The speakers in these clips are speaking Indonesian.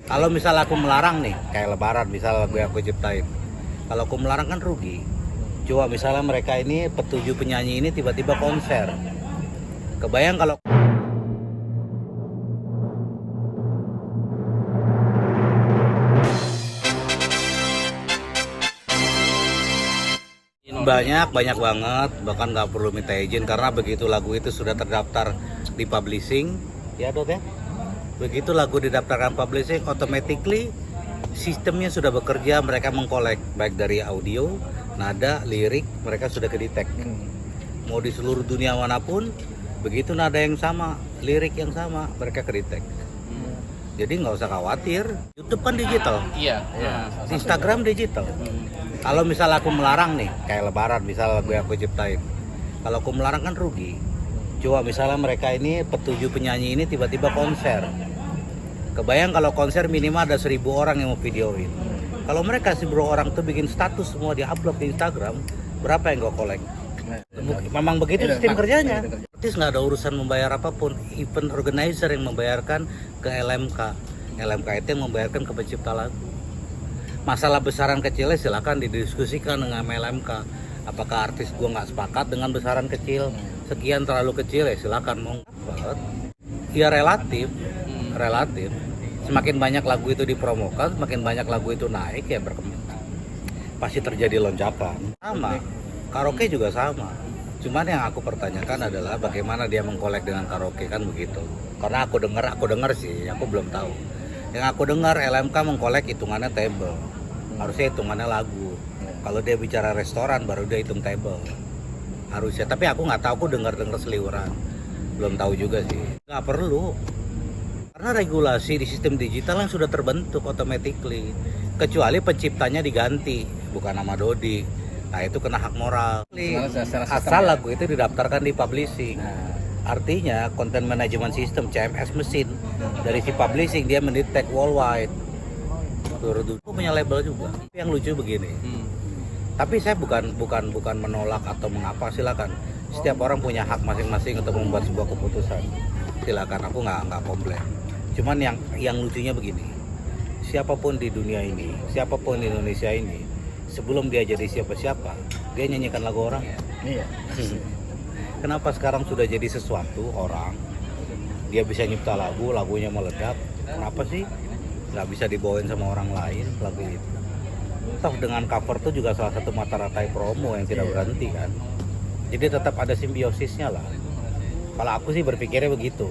Kalau misal aku melarang nih, kayak Lebaran misal lagu yang aku ciptain. Kalau aku melarang kan rugi. Coba misalnya mereka ini petujuh penyanyi ini tiba-tiba konser. Kebayang kalau banyak banget, bahkan nggak perlu minta izin karena begitu lagu itu sudah terdaftar di publishing, ya Dot ya. Begitu lagu didaftarkan publishing, automatically sistemnya sudah bekerja, mereka mengkolek baik dari audio, nada, lirik, mereka sudah kedetek. Mau di seluruh dunia manapun, begitu nada yang sama, lirik yang sama, mereka kedetek. Jadi nggak usah khawatir. YouTube kan digital, Iya. Instagram digital. Kalau misal aku melarang nih, kayak Lebaran misal lagu yang aku ciptain. Kalau aku melarang kan rugi. Coba misalnya mereka ini petujuh penyanyi ini tiba-tiba konser. Kebayang kalau konser minimal ada 1.000 orang yang mau videoin. Kalau mereka 1.000 orang tuh bikin status semua di-upload di Instagram, berapa yang gue kolek? Memang begitu sistem kerjanya. Artis nggak ada urusan membayar apapun. Event organizer yang membayarkan ke LMK. LMK itu yang membayarkan ke pencipta lagu. Masalah besaran kecilnya silakan didiskusikan dengan LMK. Apakah artis gua nggak sepakat dengan besaran kecil? Sekian terlalu kecil ya silakan mau dapat. Ya relatif. Semakin banyak lagu itu dipromokan, semakin banyak lagu itu naik ya berkembang. Pasti terjadi lonjakan. Sama. Karaoke juga sama. Cuman yang aku pertanyakan adalah bagaimana dia mengkolek dengan karaoke kan begitu. Karena aku dengar sih, aku belum tahu. Yang aku dengar LMK mengkolek hitungannya table. Harusnya hitungannya lagu. Kalau dia bicara restoran baru dia hitung table. Harusnya, tapi aku nggak tahu, aku dengar seliuran. Belum tahu juga sih. Nggak perlu. Karena regulasi di sistem digital yang sudah terbentuk automatically. Kecuali penciptanya diganti, bukan nama Dodi. Nah itu kena hak moral. Asal lagu itu didaftarkan di publishing. Artinya content management system CMS mesin dari si publishing dia mendetek worldwide. Aku punya label juga. Yang lucu begini. Tapi saya bukan menolak atau mengapa, silakan. Setiap orang punya hak masing-masing untuk membuat sebuah keputusan. Silakan, aku nggak komplain. Cuman yang lucunya begini. Siapapun di dunia ini, siapapun di Indonesia ini, sebelum dia jadi siapa-siapa, dia nyanyikan lagu orang. Iya. Kenapa sekarang sudah jadi sesuatu orang, dia bisa nyipta lagu, lagunya meledak. Kenapa sih nggak bisa dibawain sama orang lain lagu itu? Toh dengan cover tuh juga salah satu mata rantai promo yang tidak berhenti kan. Jadi tetap ada simbiosisnya lah. Kalau aku sih berpikirnya begitu.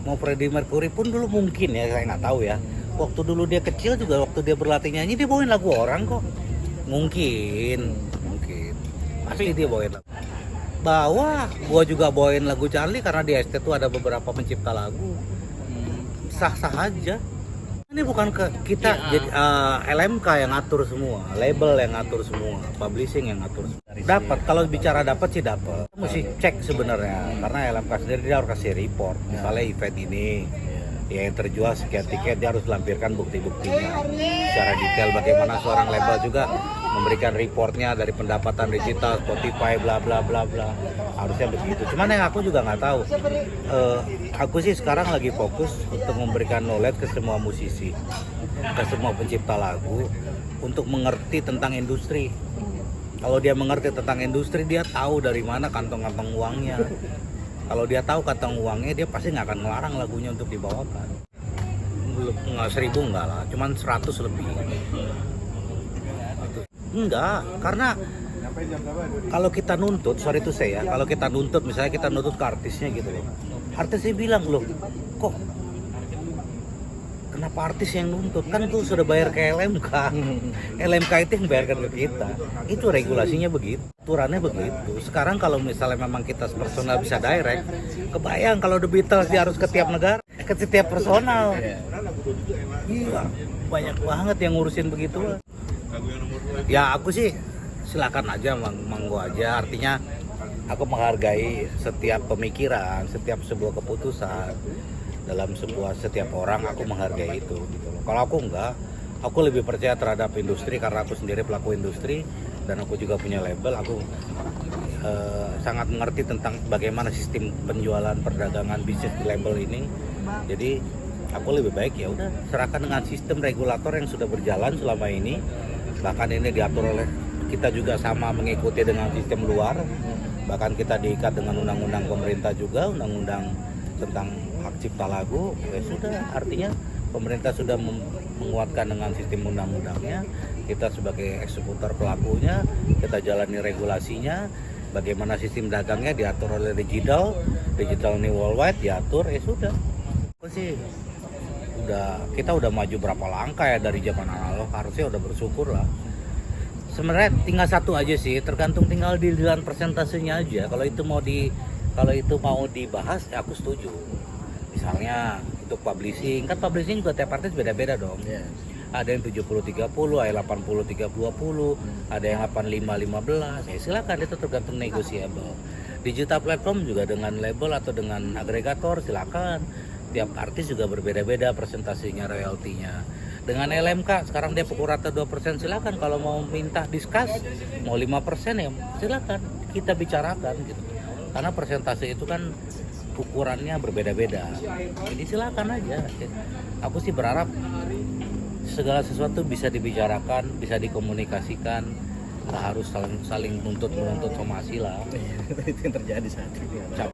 Mau Freddie Mercury pun dulu mungkin ya, saya nggak tahu ya. Waktu dulu dia kecil juga, waktu dia berlatih nyanyi dia bawain lagu orang kok. Mungkin. Pasti dia bawain lagu. Gua juga bawain lagu Charlie karena di ST tuh ada beberapa pencipta lagu. Sah-sah aja. Ini bukan kita jadi LMK yang ngatur semua, label yang ngatur semua, publishing yang ngatur semua. Dapat, kalau bicara dapat sih dapat. Mesti cek sebenarnya karena LMK sendiri dia harus kasih report. Misalnya event ini yang terjual sekian tiket, dia harus lampirkan bukti-buktinya secara detail. Bagaimana seorang label juga memberikan reportnya dari pendapatan digital, Spotify, bla bla bla bla. Harusnya begitu. Cuman yang aku juga nggak tahu. Aku sih sekarang lagi fokus untuk memberikan knowledge ke semua musisi, ke semua pencipta lagu, untuk mengerti tentang industri. Kalau dia mengerti tentang industri, dia tahu dari mana kantong-kantong uangnya. Kalau dia tahu kantong uangnya, dia pasti nggak akan melarang lagunya untuk dibawakan. Belum, nggak 1.000 enggak lah, cuman 100 lebih. Enggak, karena kalau kita nuntut, sorry itu saya, kalau kita nuntut, misalnya kita nuntut ke artisnya gitu loh. Artisnya bilang loh, kok kenapa artis yang nuntut? Kan tuh sudah bayar ke LMK. LMK itu yang bayarkan ke kita. Itu regulasinya begitu, aturannya begitu. Sekarang kalau misalnya memang kita personal bisa direct, kebayang kalau The Beatles dia harus ke tiap negara, ke setiap personal. Gila, banyak banget yang ngurusin begitu. Ya aku sih silakan aja, manggo aja. Artinya aku menghargai setiap pemikiran, setiap sebuah keputusan dalam setiap orang. Aku menghargai itu gitu loh. Kalau aku enggak, aku lebih percaya terhadap industri karena aku sendiri pelaku industri dan aku juga punya label. Aku sangat mengerti tentang bagaimana sistem penjualan, perdagangan, bisnis di label ini. Jadi aku lebih baik ya udah serahkan dengan sistem regulator yang sudah berjalan selama ini. Bahkan ini diatur oleh kita juga sama mengikuti dengan sistem luar. Bahkan kita diikat dengan undang-undang pemerintah juga, undang-undang tentang hak cipta lagu. Ya sudah, artinya pemerintah sudah menguatkan dengan sistem undang-undangnya. Kita sebagai eksekutor pelakunya, kita jalani regulasinya. Bagaimana sistem dagangnya diatur oleh digital ini worldwide diatur. Ya sudah. Apa sih? Kita udah maju berapa langkah ya dari zaman analog, harusnya udah bersyukur lah. Sebenarnya tinggal satu aja sih, tergantung tinggal di dalam persentasenya aja. Kalau itu mau dibahas ya aku setuju. Misalnya untuk publishing, kan publishing juga tiap artis beda-beda dong. Yeah. Ada yang 70-30, ada yang 80-30, ada yang 85-15. Ya silakan, itu tergantung negosiable. Digital platform juga dengan label atau dengan agregator silakan. Tiap artis juga berbeda-beda presentasinya, royaltinya. Dengan LMK sekarang dia pukul rata 2%, silakan. Kalau mau minta discuss mau 5% ya silakan, kita bicarakan gitu. Karena presentasi itu kan ukurannya berbeda-beda. Jadi silakan aja. Aku sih berharap segala sesuatu bisa dibicarakan, bisa dikomunikasikan. Nggak harus saling menuntut somasi lah. Itu yang terjadi saat ini.